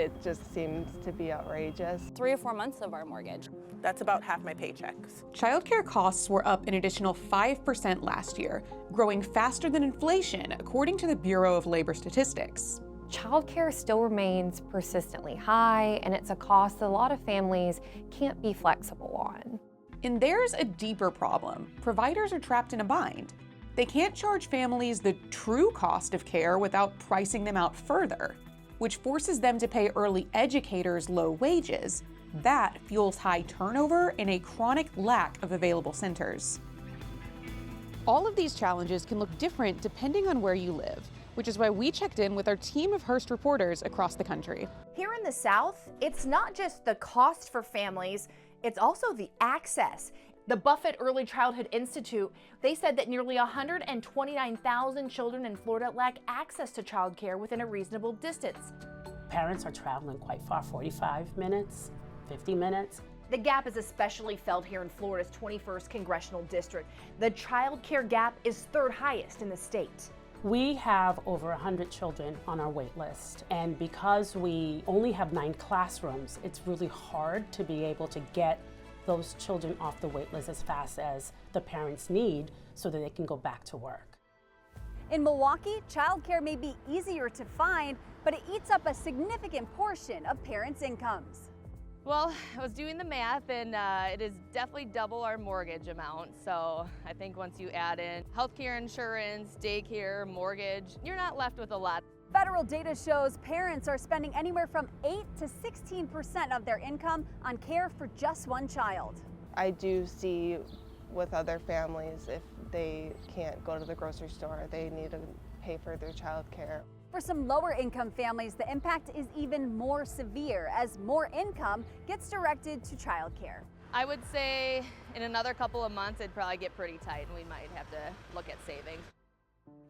It just seems to be outrageous. 3 or 4 months of our mortgage. That's about half my paychecks. Childcare costs were up an additional 5% last year, growing faster than inflation, according to the Bureau of Labor Statistics. Childcare still remains persistently high, and it's a cost that a lot of families can't be flexible on. And there's a deeper problem. Providers are trapped in a bind. They can't charge families the true cost of care without pricing them out further, which forces them to pay early educators low wages. That fuels high turnover and a chronic lack of available centers. All of these challenges can look different depending on where you live, which is why we checked in with our team of Hearst reporters across the country. Here in the South, it's not just the cost for families, it's also the access. The Buffett Early Childhood Institute, they said that nearly 129,000 children in Florida lack access to childcare within a reasonable distance. Parents are traveling quite far, 45 minutes, 50 minutes. The gap is especially felt here in Florida's 21st Congressional District. The child care gap is third highest in the state. We have over 100 children on our wait list, and because we only have 9 classrooms, it's really hard to be able to get those children off the wait list as fast as the parents need so that they can go back to work. In Milwaukee, childcare may be easier to find, but it eats up a significant portion of parents' incomes. Well, I was doing the math, and it is definitely double our mortgage amount. So I think once you add in healthcare insurance, daycare, mortgage, you're not left with a lot. Federal data shows parents are spending anywhere from 8 to 16% of their income on care for just one child. I do see with other families, if they can't go to the grocery store, they need to pay for their child care. For some lower income families, the impact is even more severe as more income gets directed to childcare. I would say in another couple of months, it'd probably get pretty tight and we might have to look at saving.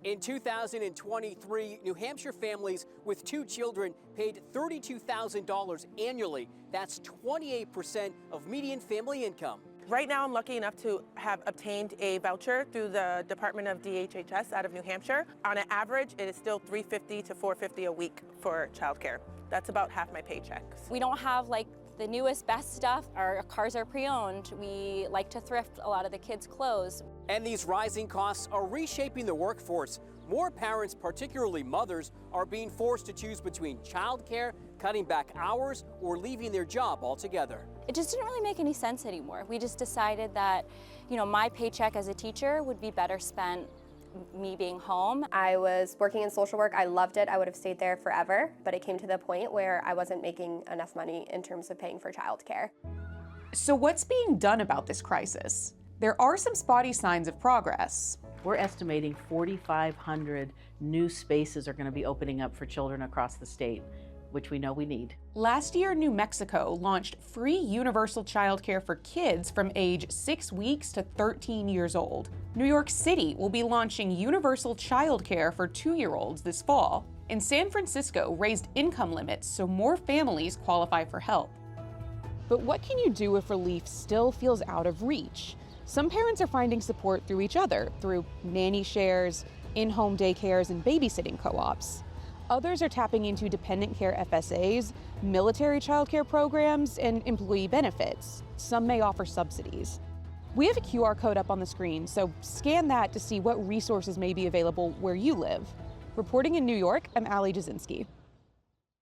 In 2023, New Hampshire families with 2 children paid $32,000 annually. That's 28% of median family income. Right now, I'm lucky enough to have obtained a voucher through the Department of DHHS out of New Hampshire. On an average, it is still $350 to $450 a week for childcare. That's about half my paychecks. We don't have like the newest, best stuff. Our cars are pre-owned. We like to thrift a lot of the kids' clothes. And these rising costs are reshaping the workforce. More parents, particularly mothers, are being forced to choose between childcare, cutting back hours, or leaving their job altogether. It just didn't really make any sense anymore. We just decided that, my paycheck as a teacher would be better spent me being home. I was working in social work. I loved it. I would have stayed there forever, but it came to the point where I wasn't making enough money in terms of paying for childcare. So what's being done about this crisis? There are some spotty signs of progress. We're estimating 4,500 new spaces are going to be opening up for children across the state, which we know we need. Last year, New Mexico launched free universal childcare for kids from age 6 weeks to 13 years old. New York City will be launching universal childcare for 2-year-olds this fall. And San Francisco raised income limits so more families qualify for help. But what can you do if relief still feels out of reach? Some parents are finding support through each other, through nanny shares, in-home daycares, and babysitting co-ops. Others are tapping into dependent care FSAs, military childcare programs, and employee benefits. Some may offer subsidies. We have a QR code up on the screen, so scan that to see what resources may be available where you live. Reporting in New York, I'm Allie Jasinski.